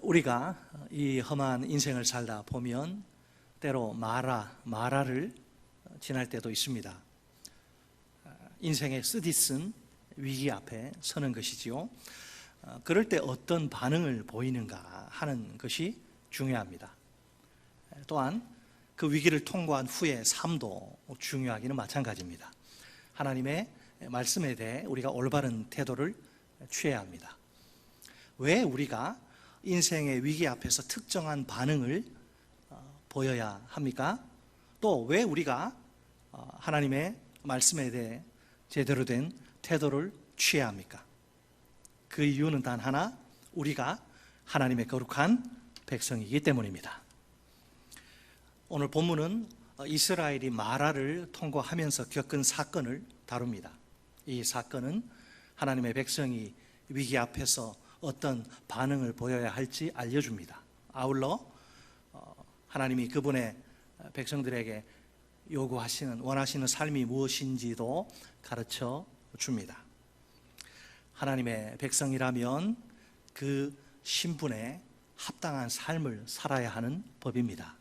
우리가 이 험한 인생을 살다 보면 때로 마라를 지날 때도 있습니다. 인생의 쓰디쓴 위기 앞에 서는 것이지요. 그럴 때 어떤 반응을 보이는가 하는 것이 중요합니다. 또한 그 위기를 통과한 후의 삶도 중요하기는 마찬가지입니다. 하나님의 말씀에 대해 우리가 올바른 태도를 취해야 합니다. 왜 우리가 인생의 위기 앞에서 특정한 반응을 보여야 합니까? 또 왜 우리가 하나님의 말씀에 대해 제대로 된 태도를 취해야 합니까? 그 이유는 단 하나, 우리가 하나님의 거룩한 백성이기 때문입니다. 오늘 본문은 이스라엘이 마라를 통과하면서 겪은 사건을 다룹니다. 이 사건은 하나님의 백성이 위기 앞에서 어떤 반응을 보여야 할지 알려줍니다. 아울러 하나님이 그분의 백성들에게 요구하시는, 원하시는 삶이 무엇인지도 가르쳐 줍니다. 하나님의 백성이라면 그 신분에 합당한 삶을 살아야 하는 법입니다.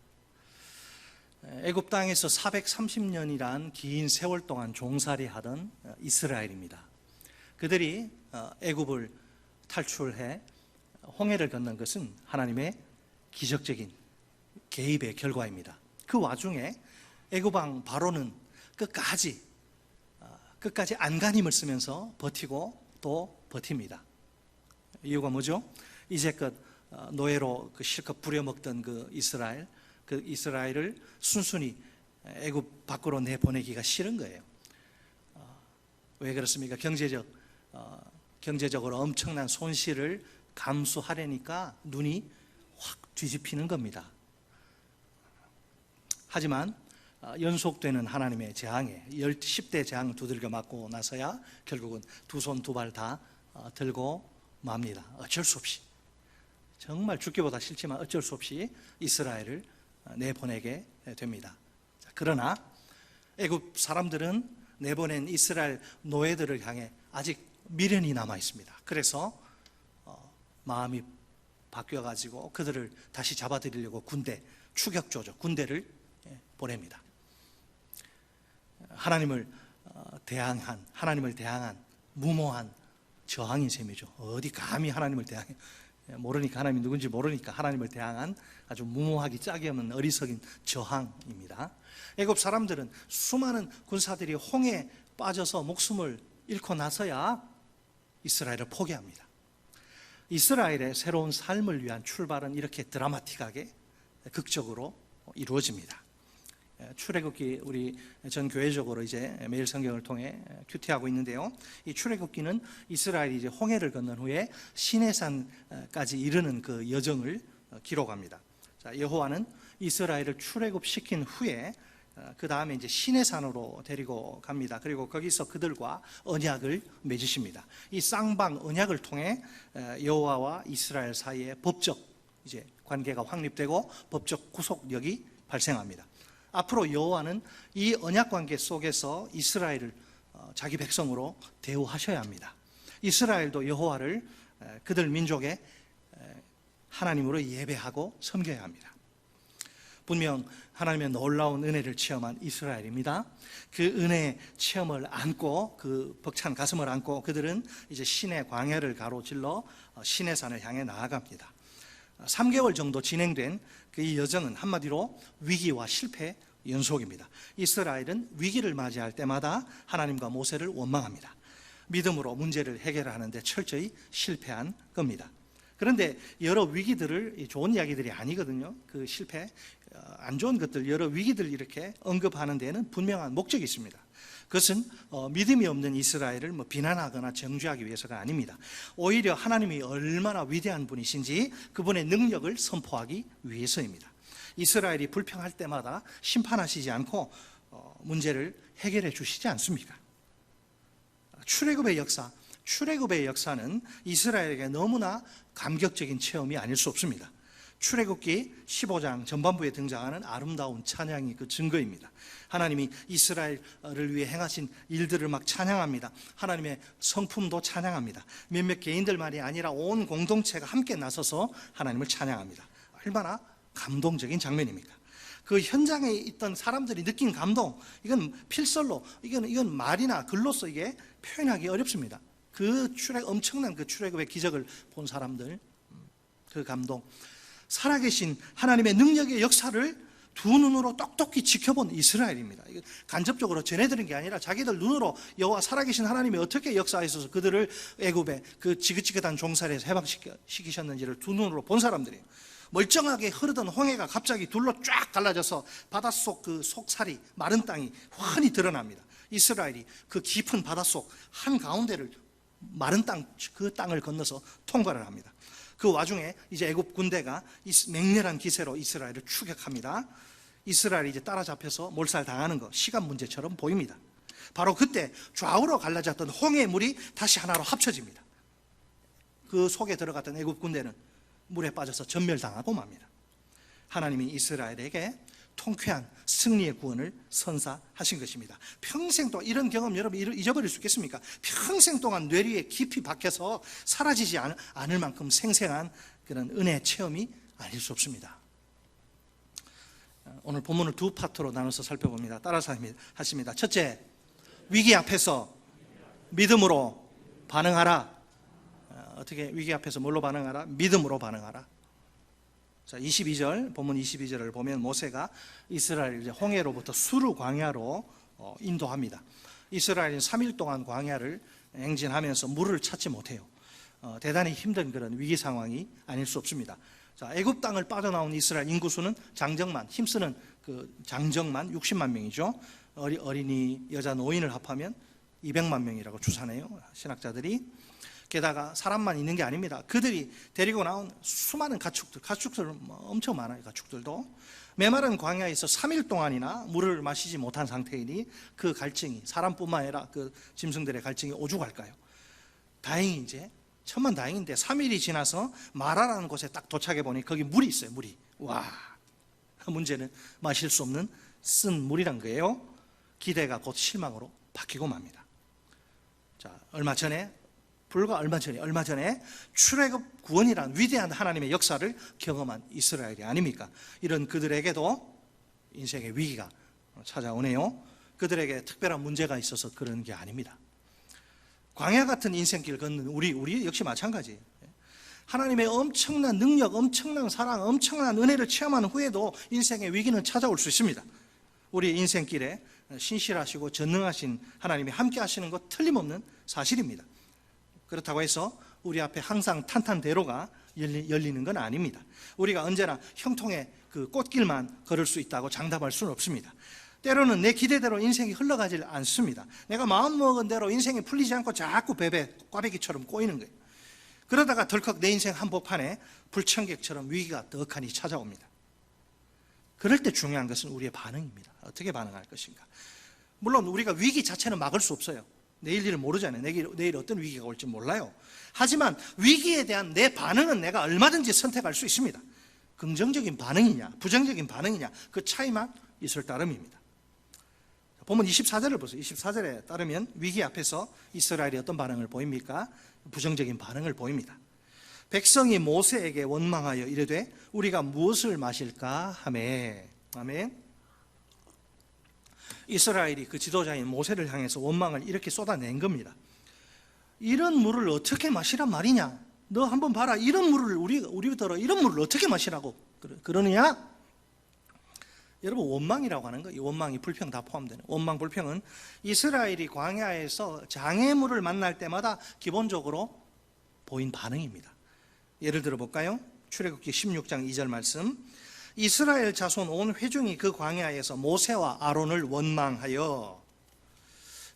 애굽 땅에서 430년이란 긴 세월 동안 종살이 하던 이스라엘입니다. 그들이 애굽을 탈출해 홍해를 건넌 것은 하나님의 기적적인 개입의 결과입니다. 그 와중에 애굽 왕 바로는 끝까지 안간힘을 쓰면서 버티고 또 버팁니다. 이유가 뭐죠? 이제껏 노예로 실컷 부려먹던 그 이스라엘을 순순히 애굽 밖으로 내보내기가 싫은 거예요. 왜 그렇습니까? 경제적으로 엄청난 손실을 감수하려니까 눈이 확 뒤집히는 겁니다. 하지만 연속되는 하나님의 재앙에 10대 재앙 두들겨 맞고 나서야 결국은 두 손 두 발 다 들고 맙니다. 어쩔 수 없이, 정말 죽기보다 싫지만 어쩔 수 없이 이스라엘을 내보내게 됩니다. 그러나 애굽 사람들은 내보낸 이스라엘 노예들을 향해 아직 미련이 남아 있습니다. 그래서 마음이 바뀌어가지고 그들을 다시 잡아들이려고 추격조죠. 군대를 보냅니다. 하나님을 대항한 무모한 저항인 셈이죠. 어디 감히 하나님을 대항해. 모르니까, 하나님이 누군지 모르니까 하나님을 대항한 아주 무모하기 짝이 없는 어리석인 저항입니다. 애굽 사람들은 수많은 군사들이 홍해에 빠져서 목숨을 잃고 나서야 이스라엘을 포기합니다. 이스라엘의 새로운 삶을 위한 출발은 이렇게 드라마틱하게 극적으로 이루어집니다. 출애굽기, 우리 전 교회적으로 이제 매일 성경을 통해 큐티하고 있는데요. 이 출애굽기는 이스라엘이 이제 홍해를 건넌 후에 시내산까지 이르는 그 여정을 기록합니다. 자, 여호와는 이스라엘을 출애굽시킨 후에 그 다음에 이제 시내산으로 데리고 갑니다. 그리고 거기서 그들과 언약을 맺으십니다. 이 쌍방 언약을 통해 여호와와 이스라엘 사이에 법적 이제 관계가 확립되고 법적 구속력이 발생합니다. 앞으로 여호와는 이 언약 관계 속에서 이스라엘을 자기 백성으로 대우하셔야 합니다. 이스라엘도 여호와를 그들 민족의 하나님으로 예배하고 섬겨야 합니다. 분명 하나님의 놀라운 은혜를 체험한 이스라엘입니다. 그 은혜의 체험을 안고, 그 벅찬 가슴을 안고 그들은 이제 시내 광야를 가로질러 시내산을 향해 나아갑니다. 3개월 정도 진행된 그 여정은 한마디로 위기와 실패의 연속입니다. 이스라엘은 위기를 맞이할 때마다 하나님과 모세를 원망합니다. 믿음으로 문제를 해결하는데 철저히 실패한 겁니다. 그런데 여러 위기들을, 좋은 이야기들이 아니거든요. 그 실패, 안 좋은 것들, 여러 위기들 이렇게 언급하는 데에는 분명한 목적이 있습니다. 그것은 믿음이 없는 이스라엘을 비난하거나 정죄하기 위해서가 아닙니다. 오히려 하나님이 얼마나 위대한 분이신지 그분의 능력을 선포하기 위해서입니다. 이스라엘이 불평할 때마다 심판하시지 않고 문제를 해결해 주시지 않습니까? 출애굽의 역사는 이스라엘에게 너무나 감격적인 체험이 아닐 수 없습니다. 출애굽기 15장 전반부에 등장하는 아름다운 찬양이 그 증거입니다. 하나님이 이스라엘을 위해 행하신 일들을 막 찬양합니다. 하나님의 성품도 찬양합니다. 몇몇 개인들만이 아니라 온 공동체가 함께 나서서 하나님을 찬양합니다. 얼마나 감동적인 장면입니까? 그 현장에 있던 사람들이 느낀 감동, 이건 필설로, 이건 말이나 글로써 이게 표현하기 어렵습니다. 엄청난 그 출애굽의 기적을 본 사람들, 그 감동, 살아계신 하나님의 능력의 역사를 두 눈으로 똑똑히 지켜본 이스라엘입니다. 간접적으로 전해드린 게 아니라 자기들 눈으로 여호와 살아계신 하나님이 어떻게 역사하셔서 그들을 애굽의 그 지긋지긋한 종살이에서 해방시키셨는지를 두 눈으로 본 사람들이에요. 멀쩡하게 흐르던 홍해가 갑자기 둘로 쫙 갈라져서 바닷속 그 속살이, 마른 땅이 훤히 드러납니다. 이스라엘이 그 깊은 바닷속 한가운데를 마른 땅, 그 땅을 건너서 통과를 합니다. 그 와중에 이제 애굽 군대가 맹렬한 기세로 이스라엘을 추격합니다. 이스라엘이 이제 따라잡혀서 몰살당하는 거 시간 문제처럼 보입니다. 바로 그때 좌우로 갈라졌던 홍해의 물이 다시 하나로 합쳐집니다. 그 속에 들어갔던 애굽 군대는 물에 빠져서 전멸당하고 맙니다. 하나님이 이스라엘에게 통쾌한 승리의 구원을 선사하신 것입니다. 평생 동안 이런 경험 여러분 잊어버릴 수 있겠습니까? 평생 동안 뇌리에 깊이 박혀서 사라지지 않을 만큼 생생한 그런 은혜 체험이 아닐 수 없습니다. 오늘 본문을 두 파트로 나눠서 살펴봅니다. 따라서 하십니다. 첫째, 위기 앞에서 믿음으로 반응하라. 어떻게 위기 앞에서 뭘로 반응하라? 믿음으로 반응하라. 자, 22절, 본문 22절을 보면 모세가 이스라엘 홍해로부터 수르 광야로 인도합니다. 이스라엘은 3일 동안 광야를 행진하면서 물을 찾지 못해요. 대단히 힘든 그런 위기 상황이 아닐 수 없습니다. 자, 애굽 땅을 빠져나온 이스라엘 인구수는 장정만, 힘쓰는 그 장정만 60만 명이죠. 어린이, 여자, 노인을 합하면 200만 명이라고 추산해요, 신학자들이. 게다가 사람만 있는 게 아닙니다. 그들이 데리고 나온 수많은 가축들 엄청 많아요. 가축들도 메마른 광야에서 3일 동안이나 물을 마시지 못한 상태이니 그 갈증이 사람뿐만 아니라 그 짐승들의 갈증이 오죽할까요? 다행히 이제 천만다행인데 3일이 지나서 마라라는 곳에 딱 도착해 보니 거기 물이 있어요. 물이. 와, 문제는 마실 수 없는 쓴 물이란 거예요. 기대가 곧 실망으로 바뀌고 맙니다. 자, 불과 얼마 전에 출애굽 구원이란 위대한 하나님의 역사를 경험한 이스라엘이 아닙니까? 이런 그들에게도 인생의 위기가 찾아오네요. 그들에게 특별한 문제가 있어서 그런 게 아닙니다. 광야 같은 인생길 걷는 우리 역시 마찬가지예요. 하나님의 엄청난 능력, 엄청난 사랑, 엄청난 은혜를 체험한 후에도 인생의 위기는 찾아올 수 있습니다. 우리 인생길에 신실하시고 전능하신 하나님이 함께 하시는 것 틀림없는 사실입니다. 그렇다고 해서 우리 앞에 항상 탄탄대로가 열리는 건 아닙니다. 우리가 언제나 형통의 그 꽃길만 걸을 수 있다고 장담할 수는 없습니다. 때로는 내 기대대로 인생이 흘러가질 않습니다. 내가 마음먹은 대로 인생이 풀리지 않고 자꾸 꽈배기처럼 꼬이는 거예요. 그러다가 덜컥 내 인생 한복판에 불청객처럼 위기가 떡하니 찾아옵니다. 그럴 때 중요한 것은 우리의 반응입니다. 어떻게 반응할 것인가. 물론 우리가 위기 자체는 막을 수 없어요. 내일 일을 모르잖아요. 내일 어떤 위기가 올지 몰라요. 하지만 위기에 대한 내 반응은 내가 얼마든지 선택할 수 있습니다. 긍정적인 반응이냐 부정적인 반응이냐 그 차이만 있을 따름입니다. 본문 24절을 보세요. 24절에 따르면 위기 앞에서 이스라엘이 어떤 반응을 보입니까? 부정적인 반응을 보입니다. 백성이 모세에게 원망하여 이르되 우리가 무엇을 마실까 하매. 아멘. 이스라엘이 그 지도자인 모세를 향해서 원망을 이렇게 쏟아낸 겁니다. 이런 물을 어떻게 마시란 말이냐? 너 한번 봐라. 이런 물을 우리더러 이런 물을 어떻게 마시라고 그러느냐? 여러분, 원망이라고 하는 거, 이 원망이 불평 다 포함되는 원망 불평은 이스라엘이 광야에서 장애물을 만날 때마다 기본적으로 보인 반응입니다. 예를 들어 볼까요? 출애굽기 16장 2절 말씀. 이스라엘 자손 온 회중이 그 광야에서 모세와 아론을 원망하여.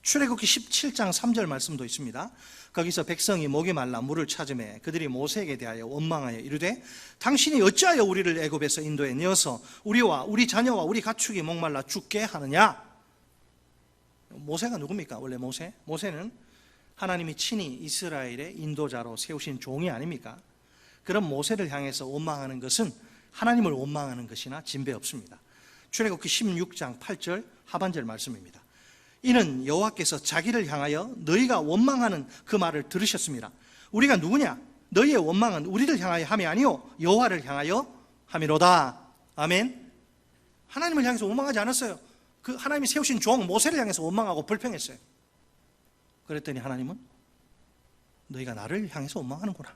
출애굽기 17장 3절 말씀도 있습니다. 거기서 백성이 목이 말라 물을 찾으매 그들이 모세에게 대하여 원망하여 이르되 당신이 어찌하여 우리를 애굽에서 인도에 내어서 우리와 우리 자녀와 우리 가축이 목말라 죽게 하느냐? 모세가 누굽니까? 원래 모세는 하나님이 친히 이스라엘의 인도자로 세우신 종이 아닙니까? 그런 모세를 향해서 원망하는 것은 하나님을 원망하는 것이나 진배 없습니다. 출애굽기 16장 8절 하반절 말씀입니다. 이는 여호와께서 자기를 향하여 너희가 원망하는 그 말을 들으셨습니다. 우리가 누구냐? 너희의 원망은 우리를 향하여 함이 아니요 여호와를 향하여 함이로다. 아멘. 하나님을 향해서 원망하지 않았어요. 그 하나님이 세우신 종 모세를 향해서 원망하고 불평했어요. 그랬더니 하나님은 너희가 나를 향해서 원망하는구나.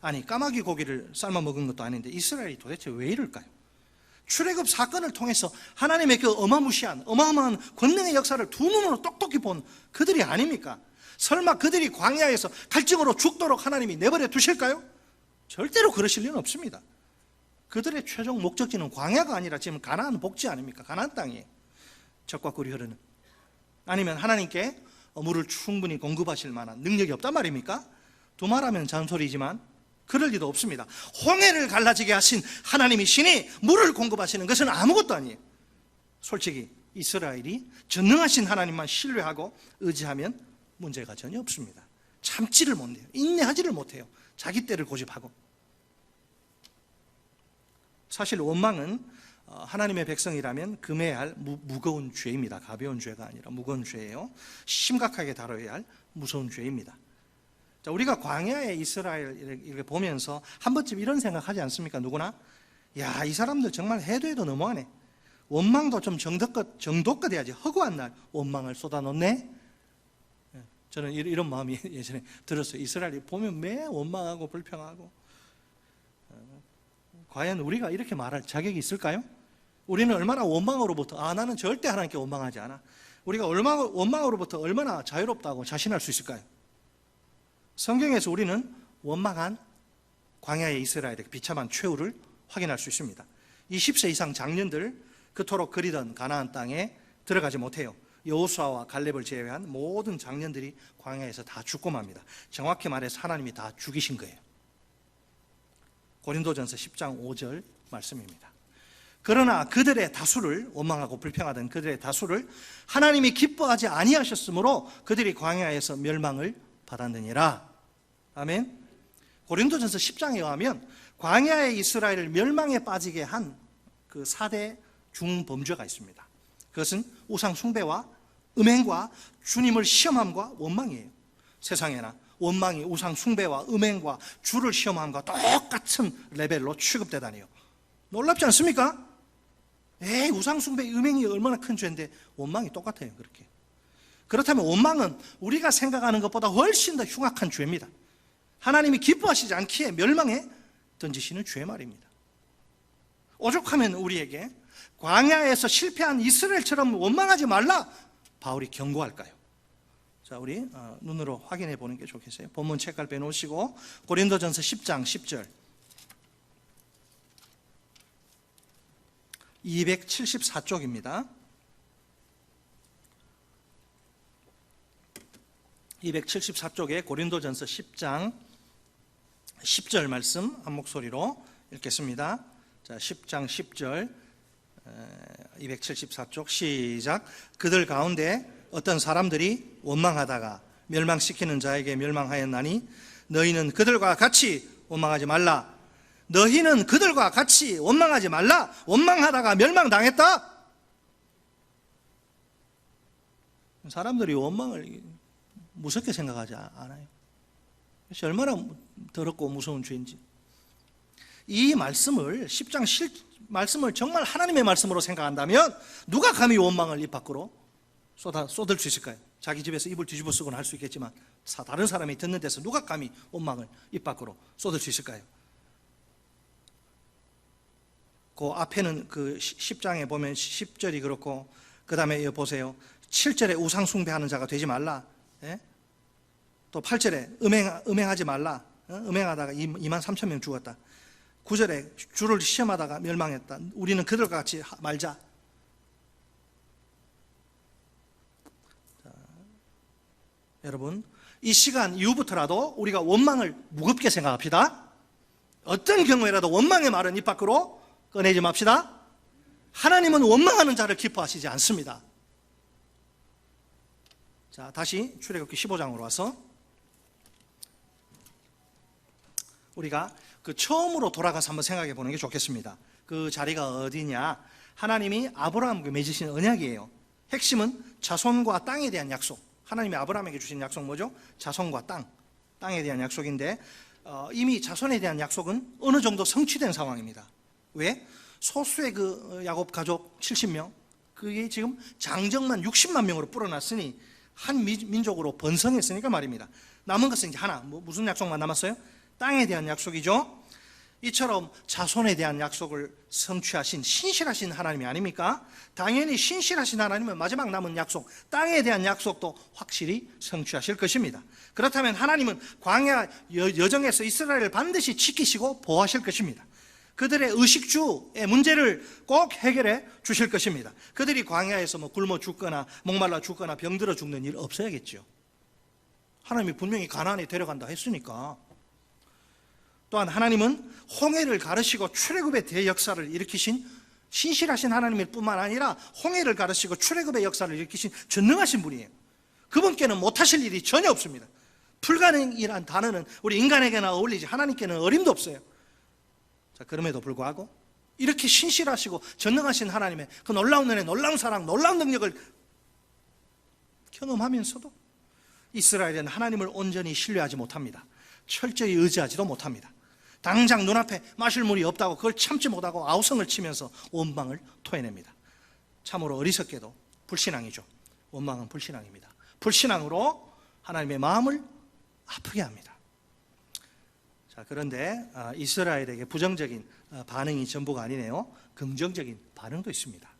아니, 까마귀 고기를 삶아 먹은 것도 아닌데 이스라엘이 도대체 왜 이럴까요? 출애굽 사건을 통해서 하나님의 그 어마무시한 어마어마한 권능의 역사를 두 눈으로 똑똑히 본 그들이 아닙니까? 설마 그들이 광야에서 갈증으로 죽도록 하나님이 내버려 두실까요? 절대로 그러실 리는 없습니다. 그들의 최종 목적지는 광야가 아니라 지금 가나안 복지 아닙니까? 가나안 땅이에요. 젖과 꿀이 흐르는. 아니면 하나님께 물을 충분히 공급하실 만한 능력이 없단 말입니까? 두말하면 잔소리지만 그럴 리도 없습니다. 홍해를 갈라지게 하신 하나님이시니 물을 공급하시는 것은 아무것도 아니에요. 솔직히 이스라엘이 전능하신 하나님만 신뢰하고 의지하면 문제가 전혀 없습니다. 참지를 못해요. 인내하지를 못해요. 자기 때를 고집하고. 사실 원망은 하나님의 백성이라면 금해야 할 무거운 죄입니다. 가벼운 죄가 아니라 무거운 죄예요. 심각하게 다뤄야 할 무서운 죄입니다. 자, 우리가 광야의 이스라엘 이렇게 보면서 한 번쯤 이런 생각하지 않습니까? 누구나? 야, 이 사람들 정말 해도 너무하네. 원망도 좀 정도껏 해야지. 허구한 날 원망을 쏟아놓네. 저는 이런 마음이 예전에 들었어요. 이스라엘이 보면 매 원망하고 불평하고. 과연 우리가 이렇게 말할 자격이 있을까요? 우리는 얼마나 원망으로부터 나는 절대 하나님께 원망하지 않아. 우리가 원망으로부터 얼마나 자유롭다고 자신할 수 있을까요? 성경에서 우리는 원망한 광야의 이스라엘의 비참한 최후를 확인할 수 있습니다. 20세 이상 장년들 그토록 그리던 가나안 땅에 들어가지 못해요. 여호수아와 갈렙을 제외한 모든 장년들이 광야에서 다 죽고 맙니다. 정확히 말해서 하나님이 다 죽이신 거예요. 고린도전서 10장 5절 말씀입니다. 그러나 그들의 다수를, 원망하고 불평하던 그들의 다수를 하나님이 기뻐하지 아니하셨으므로 그들이 광야에서 멸망을 받았느니라. 아멘. 고린도전서 10장에 의하면 광야의 이스라엘을 멸망에 빠지게 한 그 4대 중범죄가 있습니다. 그것은 우상 숭배와 음행과 주님을 시험함과 원망이에요. 세상에나 원망이 우상 숭배와 음행과 주를 시험함과 똑같은 레벨로 취급되다니요. 놀랍지 않습니까? 우상 숭배, 음행이 얼마나 큰 죄인데 원망이 똑같아요. 그렇게. 그렇다면 원망은 우리가 생각하는 것보다 훨씬 더 흉악한 죄입니다. 하나님이 기뻐하시지 않기에 멸망에 던지시는 죄 말입니다. 오죽하면 우리에게 광야에서 실패한 이스라엘처럼 원망하지 말라 바울이 경고할까요? 자, 우리 눈으로 확인해 보는 게 좋겠어요. 본문 책갈 빼놓으시고 고린도전서 10장 10절 274쪽입니다. 274쪽에 고린도전서 10장 10절 말씀 한 목소리로 읽겠습니다. 자, 10장 10절 274쪽 시작. 그들 가운데 어떤 사람들이 원망하다가 멸망시키는 자에게 멸망하였나니 너희는 그들과 같이 원망하지 말라. 너희는 그들과 같이 원망하지 말라. 원망하다가 멸망당했다. 사람들이 원망을 무섭게 생각하지 않아요. 그래서 얼마나 더럽고 무서운 죄인지. 이 말씀을 10장 말씀을 정말 하나님의 말씀으로 생각한다면 누가 감히 원망을 입 밖으로 쏟을 수 있을까요? 자기 집에서 입을 뒤집어 쓰거나 할 수 있겠지만 다른 사람이 듣는 데서 누가 감히 원망을 입 밖으로 쏟을 수 있을까요? 그 앞에는 그 10장에 보면 10절이 그렇고 그 다음에 보세요. 7절에 우상 숭배하는 자가 되지 말라. 예? 또 8절에 음행하지 말라. 음행하다가 2만 3천 명 죽었다. 9절에 주를 시험하다가 멸망했다. 우리는 그들과 같이 말자. 자, 여러분, 이 시간 이후부터라도 우리가 원망을 무겁게 생각합시다. 어떤 경우에라도 원망의 말은 입 밖으로 꺼내지 맙시다. 하나님은 원망하는 자를 기뻐하시지 않습니다. 자, 다시 출애굽기 15장으로 와서 우리가 그 처음으로 돌아가서 한번 생각해 보는 게 좋겠습니다. 그 자리가 어디냐? 하나님이 아브라함과 맺으신 언약이에요. 핵심은 자손과 땅에 대한 약속. 하나님이 아브라함에게 주신 약속 뭐죠? 자손과 땅에 대한 약속인데 이미 자손에 대한 약속은 어느 정도 성취된 상황입니다. 왜? 소수의 그 야곱 가족 70명, 그게 지금 장정만 60만 명으로 불어났으니 한 민족으로 번성했으니까 말입니다. 남은 것은 이제 하나, 무슨 약속만 남았어요? 땅에 대한 약속이죠. 이처럼 자손에 대한 약속을 성취하신 신실하신 하나님이 아닙니까? 당연히 신실하신 하나님은 마지막 남은 약속, 땅에 대한 약속도 확실히 성취하실 것입니다. 그렇다면 하나님은 광야 여정에서 이스라엘을 반드시 지키시고 보호하실 것입니다. 그들의 의식주의 문제를 꼭 해결해 주실 것입니다. 그들이 광야에서 굶어 죽거나 목말라 죽거나 병들어 죽는 일 없어야겠죠. 하나님이 분명히 가나안에 데려간다 했으니까. 또한 하나님은 홍해를 가르시고 출애굽의 대역사를 일으키신 신실하신 하나님일 뿐만 아니라 홍해를 가르시고 출애굽의 역사를 일으키신 전능하신 분이에요. 그분께는 못하실 일이 전혀 없습니다. 불가능이란 단어는 우리 인간에게나 어울리지 하나님께는 어림도 없어요. 자, 그럼에도 불구하고 이렇게 신실하시고 전능하신 하나님의 그 놀라운 은혜, 놀라운 사랑, 놀라운 능력을 경험하면서도 이스라엘은 하나님을 온전히 신뢰하지 못합니다. 철저히 의지하지도 못합니다. 당장 눈앞에 마실 물이 없다고 그걸 참지 못하고 아우성을 치면서 원망을 토해냅니다. 참으로 어리석게도 불신앙이죠. 원망은 불신앙입니다. 불신앙으로 하나님의 마음을 아프게 합니다. 자, 그런데 이스라엘에게 부정적인 반응이 전부가 아니네요. 긍정적인 반응도 있습니다.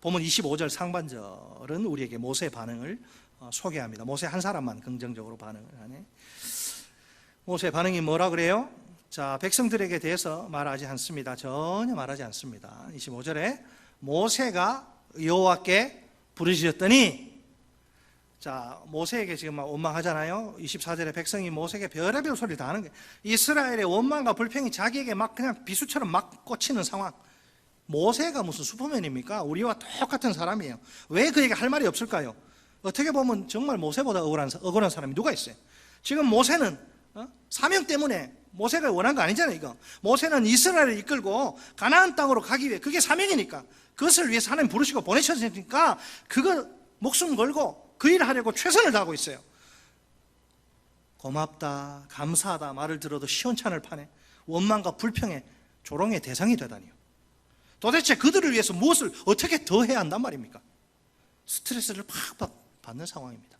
본문 25절 상반절은 우리에게 모세의 반응을 소개합니다. 모세 한 사람만 긍정적으로 반응을 하네. 모세의 반응이 뭐라 그래요? 자, 백성들에게 대해서 말하지 않습니다. 전혀 말하지 않습니다. 25절에 모세가 여호와께 부르짖었더니, 자, 모세에게 지금 막 원망하잖아요. 24절에 백성이 모세에게 별의별 소리를 다 하는 거예요. 이스라엘의 원망과 불평이 자기에게 막 그냥 비수처럼 막 꽂히는 상황. 모세가 무슨 슈퍼맨입니까? 우리와 똑같은 사람이에요. 왜 그에게 할 말이 없을까요? 어떻게 보면 정말 모세보다 억울한 사람이 누가 있어요? 지금 모세는 사명 때문에 모세가 원한 거 아니잖아요. 이거 모세는 이스라엘을 이끌고 가나안 땅으로 가기 위해, 그게 사명이니까, 그것을 위해서 하나님 부르시고 보내셨으니까 그거 목숨 걸고 그 일을 하려고 최선을 다하고 있어요. 고맙다, 감사하다 말을 들어도 시원찮을 판에 원망과 불평의 조롱의 대상이 되다니요. 도대체 그들을 위해서 무엇을 어떻게 더 해야 한단 말입니까? 스트레스를 팍팍 받는 상황입니다.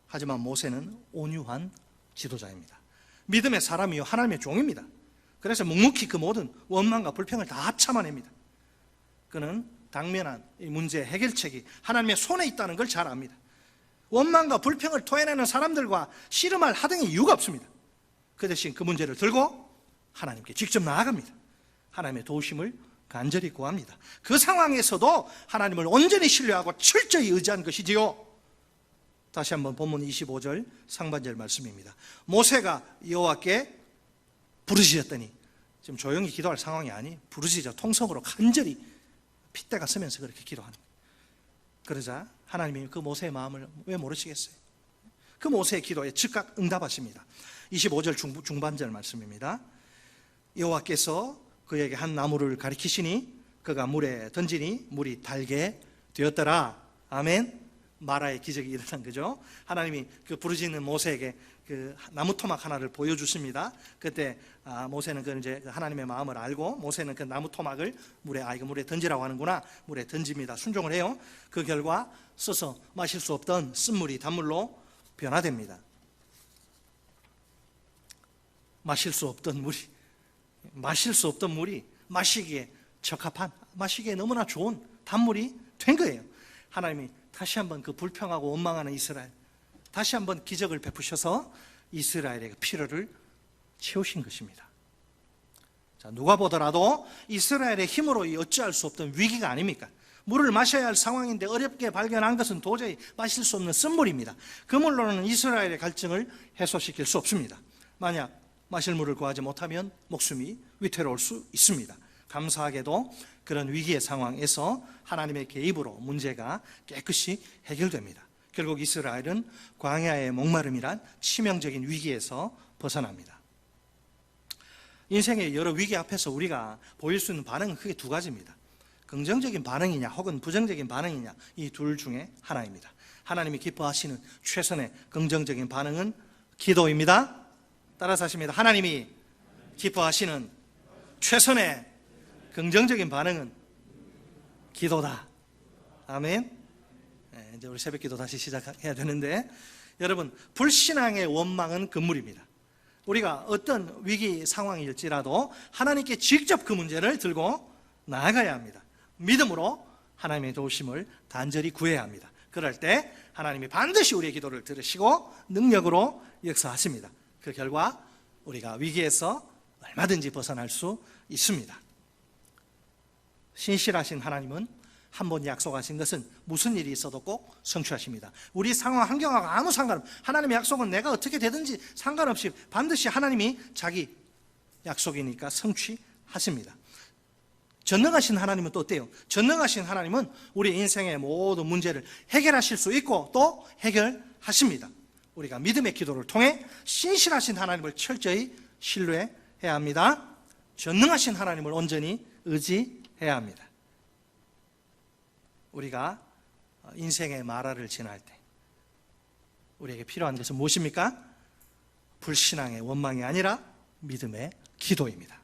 하지만 모세는 온유한 지도자입니다. 믿음의 사람이요 하나님의 종입니다. 그래서 묵묵히 그 모든 원망과 불평을 다 참아냅니다. 그는 당면한 이 문제의 해결책이 하나님의 손에 있다는 걸 잘 압니다. 원망과 불평을 토해내는 사람들과 씨름할 하등의 이유가 없습니다. 그 대신 그 문제를 들고 하나님께 직접 나아갑니다. 하나님의 도우심을 간절히 구합니다. 그 상황에서도 하나님을 온전히 신뢰하고 철저히 의지한 것이지요. 다시 한번 본문 25절 상반절 말씀입니다. 모세가 여호와께 부르짖었더니, 지금 조용히 기도할 상황이 아니, 부르짖어 통성으로 간절히 핏대가 서면서 그렇게 기도하는 거예요. 그러자 하나님이 그 모세의 마음을 왜 모르시겠어요? 그 모세의 기도에 즉각 응답하십니다. 25절 중반절 말씀입니다. 여호와께서 그에게 한 나무를 가리키시니 그가 물에 던지니 물이 달게 되었더라. 아멘. 마라의 기적이 일어난 거죠. 하나님이 그 부르짖는 모세에게 그 나무 토막 하나를 보여주십니다. 그때 모세는 그 이제 하나님의 마음을 알고, 모세는 그 나무 토막을 이거 물에 던지라고 하는구나. 물에 던집니다. 순종을 해요. 그 결과 써서 마실 수 없던 쓴물이 단물로 변화됩니다. 마실 수 없던 물이 마시기에 적합한, 마시기에 너무나 좋은 단물이 된 거예요. 하나님이 다시 한번 그 불평하고 원망하는 이스라엘, 다시 한번 기적을 베푸셔서 이스라엘의 필요를 채우신 것입니다. 자, 누가 보더라도 이스라엘의 힘으로 어찌할 수 없던 위기가 아닙니까? 물을 마셔야 할 상황인데 어렵게 발견한 것은 도저히 마실 수 없는 쓴물입니다. 그 물로는 이스라엘의 갈증을 해소시킬 수 없습니다. 만약 마실 물을 구하지 못하면 목숨이 위태로울 수 있습니다. 감사하게도 그런 위기의 상황에서 하나님의 개입으로 문제가 깨끗이 해결됩니다. 결국 이스라엘은 광야의 목마름이란 치명적인 위기에서 벗어납니다. 인생의 여러 위기 앞에서 우리가 보일 수 있는 반응은 크게 두 가지입니다. 긍정적인 반응이냐 혹은 부정적인 반응이냐, 이 둘 중에 하나입니다. 하나님이 기뻐하시는 최선의 긍정적인 반응은 기도입니다. 따라서 하십니다. 하나님이 기뻐하시는 최선의 긍정적인 반응은 기도다. 아멘. 네, 이제 우리 새벽 기도 다시 시작해야 되는데, 여러분, 불신앙의 원망은 금물입니다. 우리가 어떤 위기 상황일지라도 하나님께 직접 그 문제를 들고 나아가야 합니다. 믿음으로 하나님의 도우심을 간절히 구해야 합니다. 그럴 때 하나님이 반드시 우리의 기도를 들으시고 능력으로 역사하십니다. 그 결과 우리가 위기에서 얼마든지 벗어날 수 있습니다. 신실하신 하나님은 한 번 약속하신 것은 무슨 일이 있어도 꼭 성취하십니다. 우리 상황, 환경하고 아무 상관없이, 하나님의 약속은 내가 어떻게 되든지 상관없이 반드시 하나님이 자기 약속이니까 성취하십니다. 전능하신 하나님은 또 어때요? 전능하신 하나님은 우리 인생의 모든 문제를 해결하실 수 있고 또 해결하십니다. 우리가 믿음의 기도를 통해 신실하신 하나님을 철저히 신뢰해야 합니다. 전능하신 하나님을 온전히 의지해야 합니다. 우리가 인생의 마라를 지날 때 우리에게 필요한 것은 무엇입니까? 불신앙의 원망이 아니라 믿음의 기도입니다.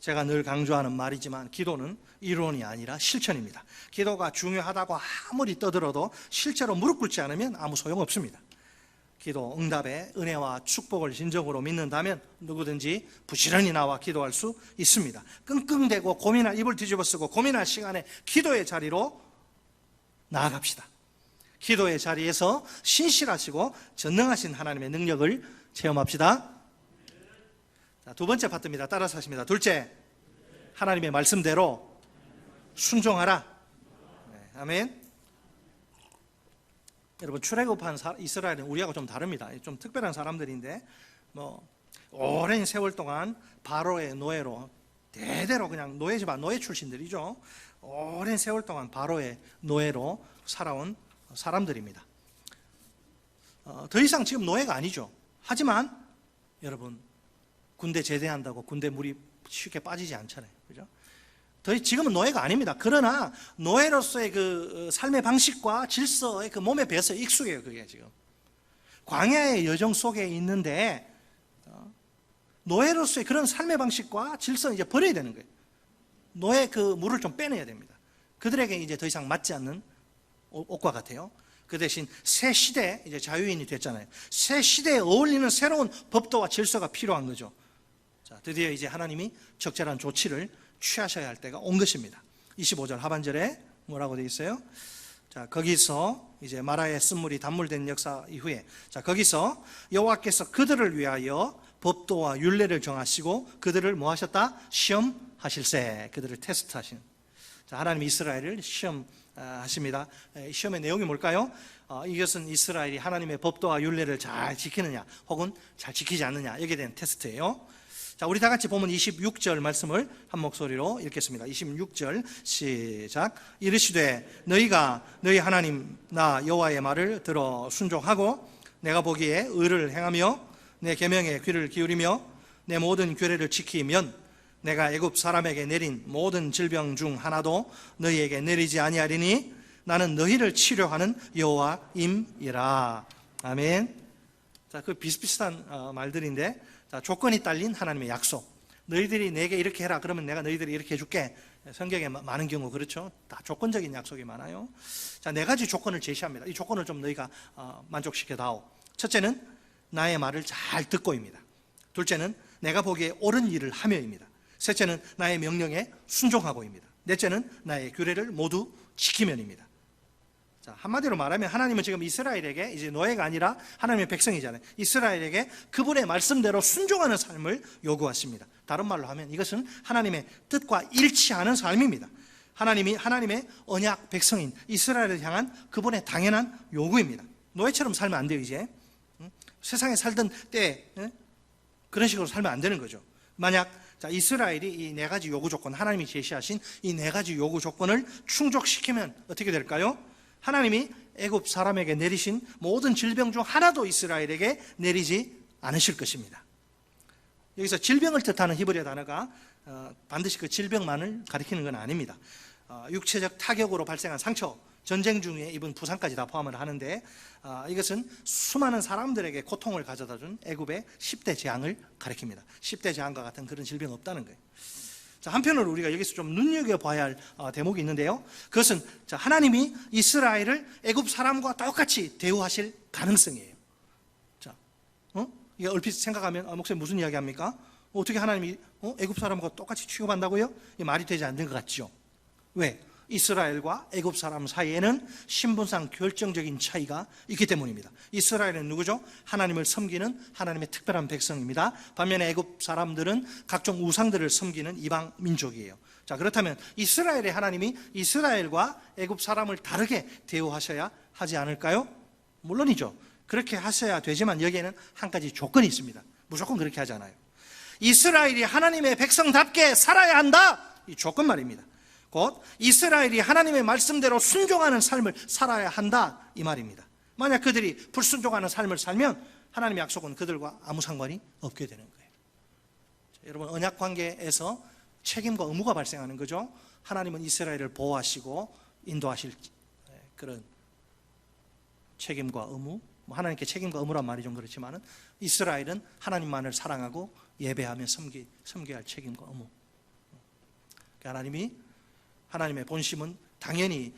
제가 늘 강조하는 말이지만 기도는 이론이 아니라 실천입니다. 기도가 중요하다고 아무리 떠들어도 실제로 무릎 꿇지 않으면 아무 소용없습니다. 기도 응답의 은혜와 축복을 진정으로 믿는다면 누구든지 부지런히 나와 기도할 수 있습니다. 끙끙대고 고민할, 입을 뒤집어 쓰고 고민할 시간에 기도의 자리로 나아갑시다. 기도의 자리에서 신실하시고 전능하신 하나님의 능력을 체험합시다. 자, 두 번째 파트입니다. 따라서 하십니다. 둘째, 하나님의 말씀대로 순종하라. 네, 아멘. 여러분, 출애굽한 이스라엘은 우리하고 좀 다릅니다. 좀 특별한 사람들인데, 오랜 세월 동안 바로의 노예로 대대로 그냥 노예 집안 노예 출신들이죠. 오랜 세월 동안 바로의 노예로 살아온 사람들입니다. 더 이상 지금 노예가 아니죠. 하지만 여러분, 군대 제대한다고 군대 물이 쉽게 빠지지 않잖아요. 그죠? 지금은 노예가 아닙니다. 그러나 노예로서의 그 삶의 방식과 질서의 그 몸에 배서 익숙해요. 그게 지금 광야의 여정 속에 있는데 노예로서의 그런 삶의 방식과 질서는 이제 버려야 되는 거예요. 노예 그 물을 좀 빼내야 됩니다. 그들에게 이제 더 이상 맞지 않는 옷과 같아요. 그 대신 새 시대, 이제 자유인이 됐잖아요. 새 시대에 어울리는 새로운 법도와 질서가 필요한 거죠. 자, 드디어 이제 하나님이 적절한 조치를 취하셔야 할 때가 온 것입니다. 25절 하반절에 뭐라고 되어 있어요? 자, 거기서 이제 마라의 쓴물이 단물된 역사 이후에, 자, 거기서 여호와께서 그들을 위하여 법도와 율례를 정하시고 그들을 뭐 하셨다? 시험하실세. 그들을 테스트하신. 자, 하나님이 이스라엘을 시험하십니다. 시험의 내용이 뭘까요? 이것은 이스라엘이 하나님의 법도와 율례를 잘 지키느냐 혹은 잘 지키지 않느냐, 여기에 대한 테스트예요. 자, 우리 다 같이 보면 26절 말씀을 한 목소리로 읽겠습니다. 26절 시작. 이르시되 너희가 너희 하나님 나 여호와의 말을 들어 순종하고 내가 보기에 의를 행하며 내 계명에 귀를 기울이며 내 모든 규례를 지키면 내가 애굽 사람에게 내린 모든 질병 중 하나도 너희에게 내리지 아니하리니 나는 너희를 치료하는 여호와임이라. 아멘. 자, 그 비슷비슷한 말들인데, 자, 조건이 딸린 하나님의 약속. 너희들이 내게 이렇게 해라. 그러면 내가 너희들이 이렇게 해줄게. 성경에 많은 경우 그렇죠. 다 조건적인 약속이 많아요. 자, 네 가지 조건을 제시합니다. 이 조건을 좀 너희가 만족시켜다오. 첫째는 나의 말을 잘 듣고입니다. 둘째는 내가 보기에 옳은 일을 하며입니다. 셋째는 나의 명령에 순종하고입니다. 넷째는 나의 규례를 모두 지키면입니다. 자, 한마디로 말하면 하나님은 지금 이스라엘에게 이제 노예가 아니라 하나님의 백성이잖아요. 이스라엘에게 그분의 말씀대로 순종하는 삶을 요구하십니다. 다른 말로 하면 이것은 하나님의 뜻과 일치하는 삶입니다. 하나님이 하나님의 언약 백성인 이스라엘을 향한 그분의 당연한 요구입니다. 노예처럼 살면 안 돼요. 이제 세상에 살던 때 그런 식으로 살면 안 되는 거죠. 만약 이스라엘이 이 네 가지 요구 조건, 하나님이 제시하신 이 네 가지 요구 조건을 충족시키면 어떻게 될까요? 하나님이 애굽 사람에게 내리신 모든 질병 중 하나도 이스라엘에게 내리지 않으실 것입니다. 여기서 질병을 뜻하는 히브리어 단어가 반드시 그 질병만을 가리키는 건 아닙니다. 육체적 타격으로 발생한 상처, 전쟁 중에 입은 부상까지 다 포함을 하는데, 이것은 수많은 사람들에게 고통을 가져다 준 애굽의 10대 재앙을 가리킵니다. 10대 재앙과 같은 그런 질병 없다는 거예요. 자, 한편으로 우리가 여기서 좀 눈여겨봐야 할 대목이 있는데요, 그것은 하나님이 이스라엘을 애굽 사람과 똑같이 대우하실 가능성이에요. 자, 이게 얼핏 생각하면 목사님 무슨 이야기 합니까? 어떻게 하나님이 애굽 사람과 똑같이 취급한다고요? 이게 말이 되지 않는 것 같죠. 왜? 이스라엘과 애굽 사람 사이에는 신분상 결정적인 차이가 있기 때문입니다. 이스라엘은 누구죠? 하나님을 섬기는 하나님의 특별한 백성입니다. 반면에 애굽 사람들은 각종 우상들을 섬기는 이방 민족이에요. 자, 그렇다면 이스라엘의 하나님이 이스라엘과 애굽 사람을 다르게 대우하셔야 하지 않을까요? 물론이죠. 그렇게 하셔야 되지만 여기에는 한 가지 조건이 있습니다. 무조건 그렇게 하지 않아요. 이스라엘이 하나님의 백성답게 살아야 한다, 이 조건 말입니다. 곧 이스라엘이 하나님의 말씀대로 순종하는 삶을 살아야 한다, 이 말입니다. 만약 그들이 불순종하는 삶을 살면 하나님의 약속은 그들과 아무 상관이 없게 되는 거예요. 자, 여러분, 언약 관계에서 책임과 의무가 발생하는 거죠. 하나님은 이스라엘을 보호하시고 인도하실 그런 책임과 의무, 하나님께 책임과 의무란 말이 좀 그렇지만은 이스라엘은 하나님만을 사랑하고 예배하며 섬겨야 할 책임과 의무. 하나님이 하나님의 본심은 당연히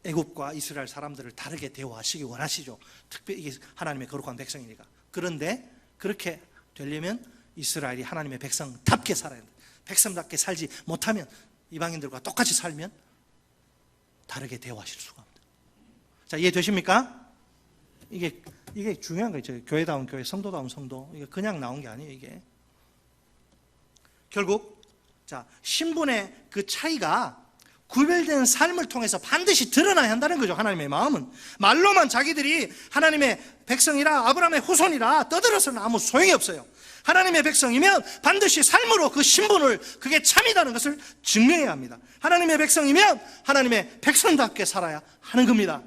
애굽과 이스라엘 사람들을 다르게 대우하시기 원하시죠. 특별히 이게 하나님의 거룩한 백성이니까. 그런데 그렇게 되려면 이스라엘이 하나님의 백성답게 살아야 합니다. 백성답게 살지 못하면, 이방인들과 똑같이 살면 다르게 대우하실 수가 없습니다. 자, 이해되십니까? 이게 중요한 거죠. 교회다운 교회, 성도다운 성도. 이게 그냥 나온 게 아니에요. 이게 결국 신분의 그 차이가 구별된 삶을 통해서 반드시 드러나야 한다는 거죠. 하나님의 마음은 말로만 자기들이 하나님의 백성이라, 아브라함의 후손이라 떠들어서는 아무 소용이 없어요. 하나님의 백성이면 반드시 삶으로 그 신분을, 그게 참이다는 것을 증명해야 합니다. 하나님의 백성이면 하나님의 백성답게 살아야 하는 겁니다.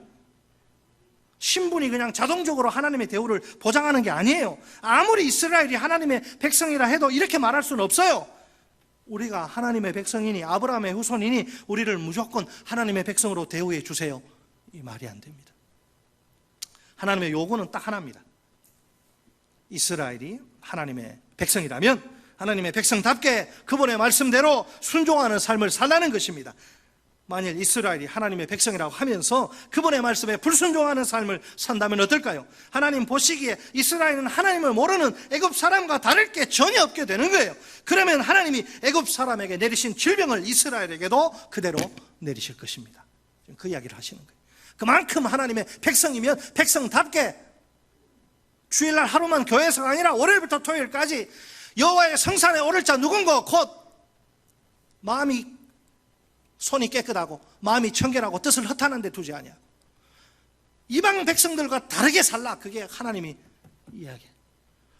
신분이 그냥 자동적으로 하나님의 대우를 보장하는 게 아니에요. 아무리 이스라엘이 하나님의 백성이라 해도 이렇게 말할 수는 없어요. 우리가 하나님의 백성이니 아브라함의 후손이니 우리를 무조건 하나님의 백성으로 대우해 주세요, 이 말이 안 됩니다. 하나님의 요구는 딱 하나입니다. 이스라엘이 하나님의 백성이라면 하나님의 백성답게 그분의 말씀대로 순종하는 삶을 살라는 것입니다. 만일 이스라엘이 하나님의 백성이라고 하면서 그분의 말씀에 불순종하는 삶을 산다면 어떨까요? 하나님 보시기에 이스라엘은 하나님을 모르는 애굽 사람과 다를 게 전혀 없게 되는 거예요. 그러면 하나님이 애굽 사람에게 내리신 질병을 이스라엘에게도 그대로 내리실 것입니다. 그 이야기를 하시는 거예요. 그만큼 하나님의 백성이면 백성답게 주일날 하루만 교회에서가 아니라 월요일부터 토요일까지 여호와의 성산에 오를 자 누군고 곧 마음이, 손이 깨끗하고 마음이 청결하고 뜻을 허탄한 데 두지 아니야. 이방 백성들과 다르게 살라, 그게 하나님이 이야기해.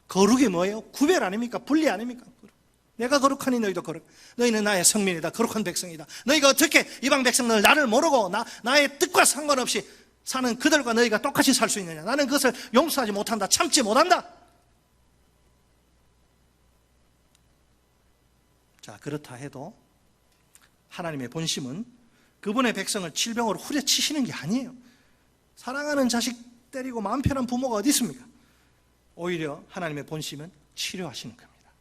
거룩이 뭐예요? 구별 아닙니까? 분리 아닙니까? 내가 거룩하니 너희도 거룩. 너희는 나의 성민이다, 거룩한 백성이다. 너희가 어떻게 이방 백성들 나를 모르고 나의 뜻과 상관없이 사는 그들과 너희가 똑같이 살 수 있느냐? 나는 그것을 용서하지 못한다, 참지 못한다. 자, 그렇다 해도 하나님의 본심은 그분의 백성을 질병으로 후려치시는 게 아니에요. 사랑하는 자식 때리고 마음 편한 부모가 어디 있습니까? 오히려 하나님의 본심은 치료하시는 겁니다.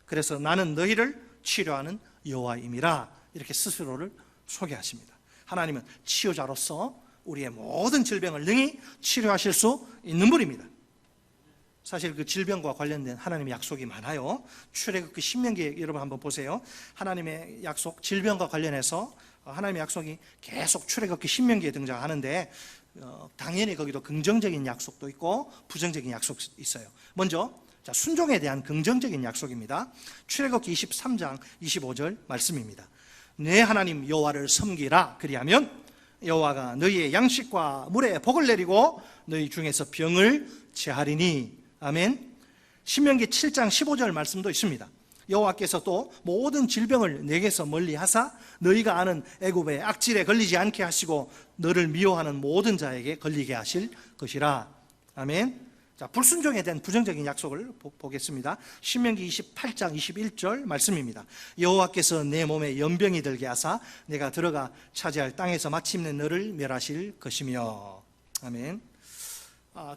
그래서 나는 너희를 치료하는 여호와임이라, 이렇게 스스로를 소개하십니다. 하나님은 치유자로서 우리의 모든 질병을 능히 치료하실 수 있는 분입니다. 사실 그 질병과 관련된 하나님의 약속이 많아요. 출애굽기 신명기 여러분 한번 보세요. 하나님의 약속, 질병과 관련해서 하나님의 약속이 계속 출애굽기 신명기에 등장하는데 당연히 거기도 긍정적인 약속도 있고 부정적인 약속이 있어요. 먼저 순종에 대한 긍정적인 약속입니다. 출애굽기 23장 25절 말씀입니다. 내 하나님 여호와를 섬기라, 그리하면 여호와가 너희의 양식과 물에 복을 내리고 너희 중에서 병을 제하리니. 아멘. 신명기 7장 15절 말씀도 있습니다. 여호와께서 또 모든 질병을 내게서 멀리하사 너희가 아는 애굽의 악질에 걸리지 않게 하시고 너를 미워하는 모든 자에게 걸리게 하실 것이라. 아멘. 자, 불순종에 대한 부정적인 약속을 보겠습니다. 신명기 28장 21절 말씀입니다. 여호와께서 내 몸에 연병이 들게 하사 내가 들어가 차지할 땅에서 마침내 너를 멸하실 것이며. 아멘.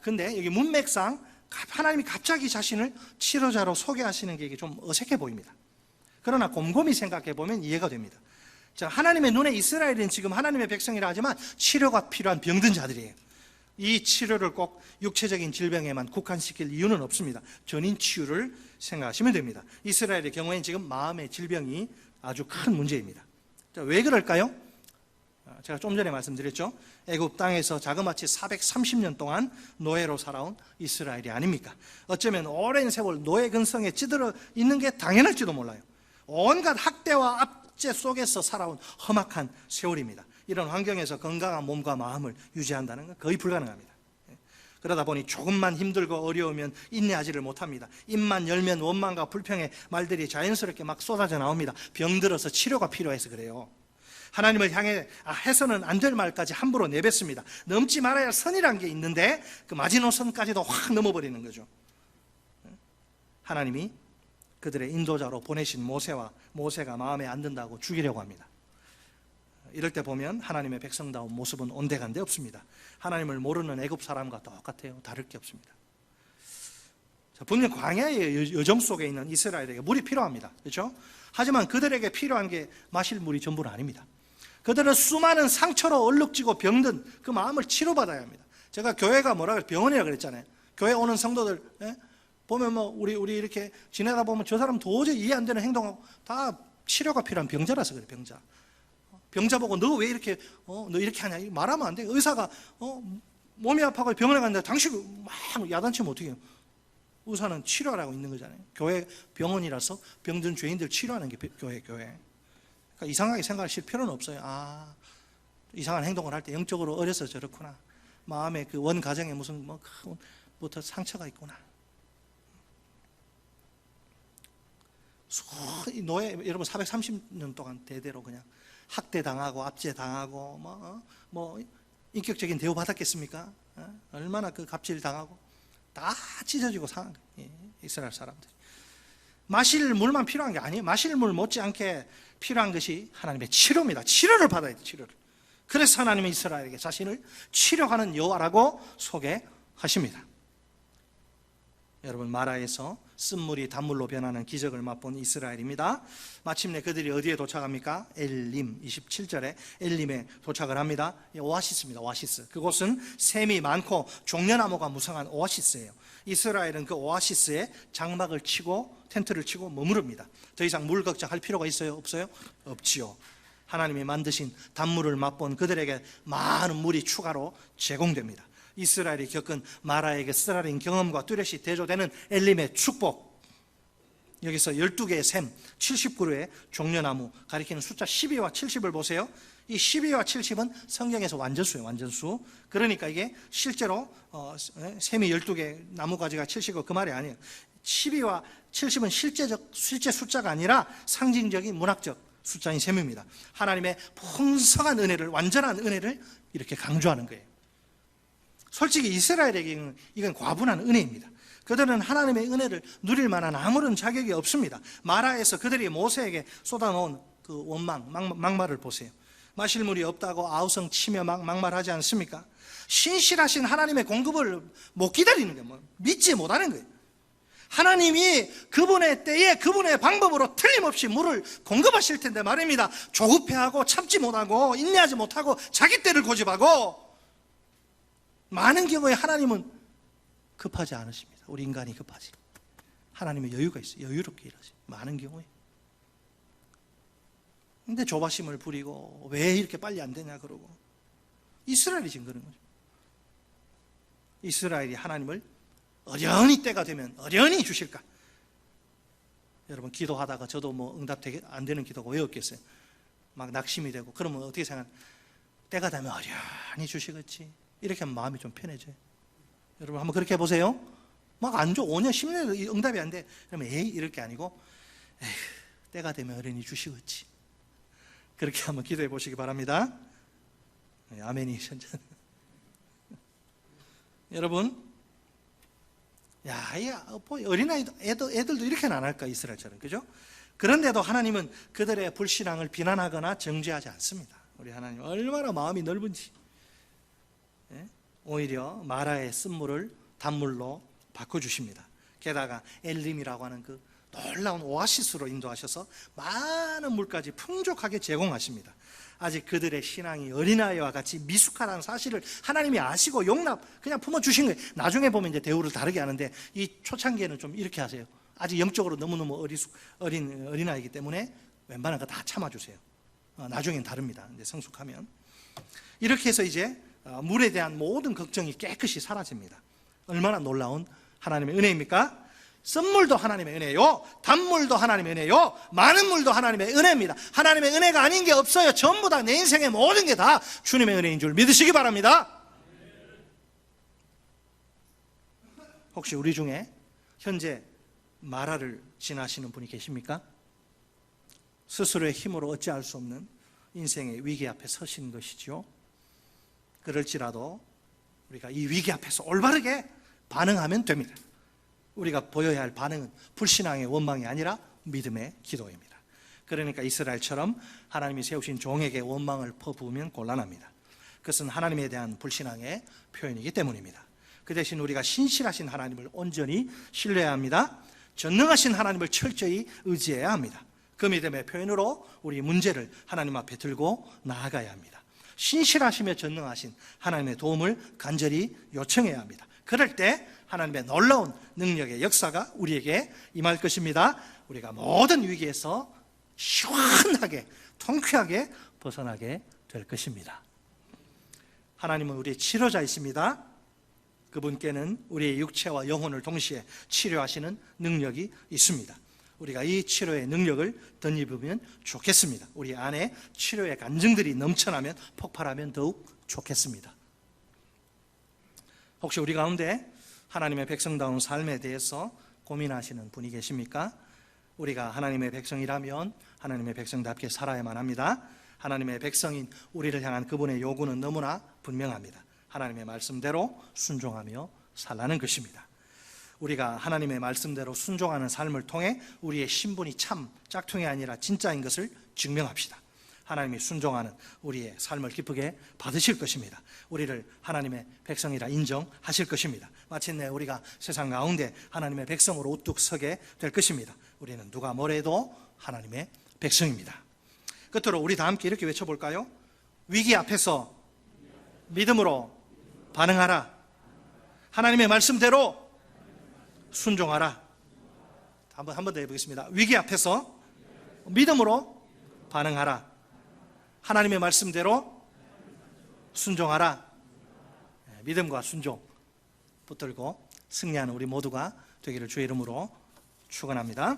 근데 여기 문맥상 하나님이 갑자기 자신을 치료자로 소개하시는 게 이게 좀 어색해 보입니다. 그러나 곰곰이 생각해 보면 이해가 됩니다. 자, 하나님의 눈에 이스라엘은 지금 하나님의 백성이라 하지만 치료가 필요한 병든 자들이에요. 이 치료를 꼭 육체적인 질병에만 국한시킬 이유는 없습니다. 전인 치유를 생각하시면 됩니다. 이스라엘의 경우에는 지금 마음의 질병이 아주 큰 문제입니다. 자, 왜 그럴까요? 제가 좀 전에 말씀드렸죠. 애굽 땅에서 자그마치 430년 동안 노예로 살아온 이스라엘이 아닙니까? 어쩌면 오랜 세월 노예 근성에 찌들어 있는 게 당연할지도 몰라요. 온갖 학대와 압제 속에서 살아온 험악한 세월입니다. 이런 환경에서 건강한 몸과 마음을 유지한다는 건 거의 불가능합니다. 그러다 보니 조금만 힘들고 어려우면 인내하지를 못합니다. 입만 열면 원망과 불평의 말들이 자연스럽게 막 쏟아져 나옵니다. 병들어서 치료가 필요해서 그래요. 하나님을 향해 해서는 안 될 말까지 함부로 내뱉습니다. 넘지 말아야 할 선이란 게 있는데 그 마지노선까지도 확 넘어버리는 거죠. 하나님이 그들의 인도자로 보내신 모세가 마음에 안 든다고 죽이려고 합니다. 이럴 때 보면 하나님의 백성다운 모습은 온데간데 없습니다. 하나님을 모르는 애굽 사람과 똑같아요. 다를 게 없습니다. 자, 분명 광야의 여정 속에 있는 이스라엘에게 물이 필요합니다. 그렇죠? 하지만 그들에게 필요한 게 마실 물이 전부는 아닙니다. 그들은 수많은 상처로 얼룩지고 병든 그 마음을 치료받아야 합니다. 제가 교회가 뭐라 그래? 병원이라 그랬잖아요. 교회 오는 성도들 보면 뭐 우리 이렇게 지내다 보면 저 사람 도저히 이해 안 되는 행동하고 다 치료가 필요한 병자라서 그래. 병자 보고 너 왜 이렇게 너 이렇게 하냐 말하면 안 돼. 의사가 몸이 아파서 병원에 갔는데 당신 막 야단치면 어떻게 해요? 의사는 치료하라고 있는 거잖아요. 교회 병원이라서 병든 죄인들 치료하는 게 교회. 그러니까 이상하게 생각하실 필요는 없어요. 이상한 행동을 할 때 영적으로 어려서 저렇구나. 마음에 그 원 가정에 무슨 뭐부터 상처가 있구나. 노예 여러분 430년 동안 대대로 그냥 학대당하고 압제당하고 뭐 인격적인 대우 받았겠습니까? 얼마나 그 갑질 당하고 다 찢어지고 상한 거예요. 이스라엘 사람들이. 마실 물만 필요한 게 아니에요. 마실 물 못지않게 필요한 것이 하나님의 치료입니다. 치료를 받아야 돼요. 치료를. 그래서 하나님은 이스라엘에게 자신을 치료하는 여호와라고 소개하십니다. 여러분 마라에서 쓴물이 단물로 변하는 기적을 맛본 이스라엘입니다. 마침내 그들이 어디에 도착합니까? 엘림 27절에 엘림에 도착을 합니다. 오아시스입니다. 오아시스. 그곳은 샘이 많고 종려나무가 무성한 오아시스예요. 이스라엘은 그 오아시스에 장막을 치고 텐트를 치고 머무릅니다. 더 이상 물 걱정할 필요가 있어요? 없어요? 없지요. 하나님이 만드신 단물을 맛본 그들에게 많은 물이 추가로 제공됩니다. 이스라엘이 겪은 마라에게 쓰라린 경험과 뚜렷이 대조되는 엘림의 축복. 여기서 12개의 샘, 70그루의 종려나무 가리키는 숫자 12와 70을 보세요. 이 12와 70은 성경에서 완전수예요. 완전수. 그러니까 이게 실제로 샘이 12개, 나무가지가 70이고 그 말이 아니에요. 12와 70은 실제 숫자가 아니라 상징적인 문학적 숫자인 셈입니다. 하나님의 풍성한 은혜를, 완전한 은혜를 이렇게 강조하는 거예요. 솔직히 이스라엘에게는 이건 과분한 은혜입니다. 그들은 하나님의 은혜를 누릴 만한 아무런 자격이 없습니다. 마라에서 그들이 모세에게 쏟아놓은 그 원망, 막말을 보세요. 마실 물이 없다고 아우성 치며 막말하지 않습니까? 신실하신 하나님의 공급을 못 기다리는 거예요. 믿지 못하는 거예요. 하나님이 그분의 때에 그분의 방법으로 틀림없이 물을 공급하실 텐데 말입니다. 조급해하고 참지 못하고 인내하지 못하고 자기 때를 고집하고 많은 경우에 하나님은 급하지 않으십니다. 우리 인간이 급하지. 하나님의 여유가 있어요. 여유롭게 일하지. 많은 경우에. 근데 조바심을 부리고 왜 이렇게 빨리 안 되냐 그러고. 이스라엘이 지금 그런 거죠. 이스라엘이 하나님을 어련히 때가 되면 어련히 주실까. 여러분 기도하다가 저도 뭐 응답 안 되는 기도가 왜 없겠어요. 막 낙심이 되고 그러면 어떻게 생각하냐. 때가 되면 어련히 주시겠지. 이렇게 하면 마음이 좀 편해져요. 여러분 한번 그렇게 해보세요. 막 안 줘. 5년 10년 응답이 안 돼. 그러면 에이 이럴 게 아니고 에휴 때가 되면 어련히 주시겠지. 그렇게 한번 기도해 보시기 바랍니다. 아멘이. 여러분 어린아이도 애들도 이렇게는 안 할까, 이스라엘처럼. 그죠? 그런데도 하나님은 그들의 불신앙을 비난하거나 정죄하지 않습니다. 우리 하나님 얼마나 마음이 넓은지. 오히려 마라의 쓴물을 단물로 바꿔주십니다. 게다가 엘림이라고 하는 그 놀라운 오아시스로 인도하셔서 많은 물까지 풍족하게 제공하십니다. 아직 그들의 신앙이 어린아이와 같이 미숙하다는 사실을 하나님이 아시고 그냥 품어주신 거예요. 나중에 보면 이제 대우를 다르게 하는데 이 초창기에는 좀 이렇게 하세요. 아직 영적으로 너무너무 어린아이기 때문에 웬만한 거 다 참아주세요. 나중엔 다릅니다. 이제 성숙하면. 이렇게 해서 이제 물에 대한 모든 걱정이 깨끗이 사라집니다. 얼마나 놀라운 하나님의 은혜입니까? 쓴물도 하나님의 은혜요, 단물도 하나님의 은혜요, 많은 물도 하나님의 은혜입니다. 하나님의 은혜가 아닌 게 없어요. 전부 다 내 인생의 모든 게 다 주님의 은혜인 줄 믿으시기 바랍니다. 혹시 우리 중에 현재 마라를 지나시는 분이 계십니까? 스스로의 힘으로 어찌할 수 없는 인생의 위기 앞에 서신 것이죠. 그럴지라도 우리가 이 위기 앞에서 올바르게 반응하면 됩니다. 우리가 보여야 할 반응은 불신앙의 원망이 아니라 믿음의 기도입니다. 그러니까 이스라엘처럼 하나님이 세우신 종에게 원망을 퍼부으면 곤란합니다. 그것은 하나님에 대한 불신앙의 표현이기 때문입니다. 그 대신 우리가 신실하신 하나님을 온전히 신뢰해야 합니다. 전능하신 하나님을 철저히 의지해야 합니다. 그 믿음의 표현으로 우리 문제를 하나님 앞에 들고 나아가야 합니다. 신실하시며 전능하신 하나님의 도움을 간절히 요청해야 합니다. 그럴 때 하나님의 놀라운 능력의 역사가 우리에게 임할 것입니다. 우리가 모든 위기에서 시원하게 통쾌하게 벗어나게 될 것입니다. 하나님은 우리의 치료자이십니다. 그분께는 우리의 육체와 영혼을 동시에 치료하시는 능력이 있습니다. 우리가 이 치료의 능력을 덧입으면 좋겠습니다. 우리 안에 치료의 간증들이 넘쳐나면, 폭발하면 더욱 좋겠습니다. 혹시 우리 가운데 하나님의 백성다운 삶에 대해서 고민하시는 분이 계십니까? 우리가 하나님의 백성이라면 하나님의 백성답게 살아야만 합니다. 하나님의 백성인 우리를 향한 그분의 요구는 너무나 분명합니다. 하나님의 말씀대로 순종하며 살라는 것입니다. 우리가 하나님의 말씀대로 순종하는 삶을 통해 우리의 신분이 참 짝퉁이 아니라 진짜인 것을 증명합시다. 하나님이 순종하는 우리의 삶을 기쁘게 받으실 것입니다. 우리를 하나님의 백성이라 인정하실 것입니다. 마침내 우리가 세상 가운데 하나님의 백성으로 우뚝 서게 될 것입니다. 우리는 누가 뭐래도 하나님의 백성입니다. 끝으로 우리 다 함께 이렇게 외쳐볼까요? 위기 앞에서 믿음으로 반응하라. 하나님의 말씀대로 순종하라. 한 번 더 해보겠습니다. 위기 앞에서 믿음으로 반응하라. 하나님의 말씀대로 순종하라. 믿음과 순종 붙들고 승리하는 우리 모두가 되기를 주의 이름으로 축원합니다.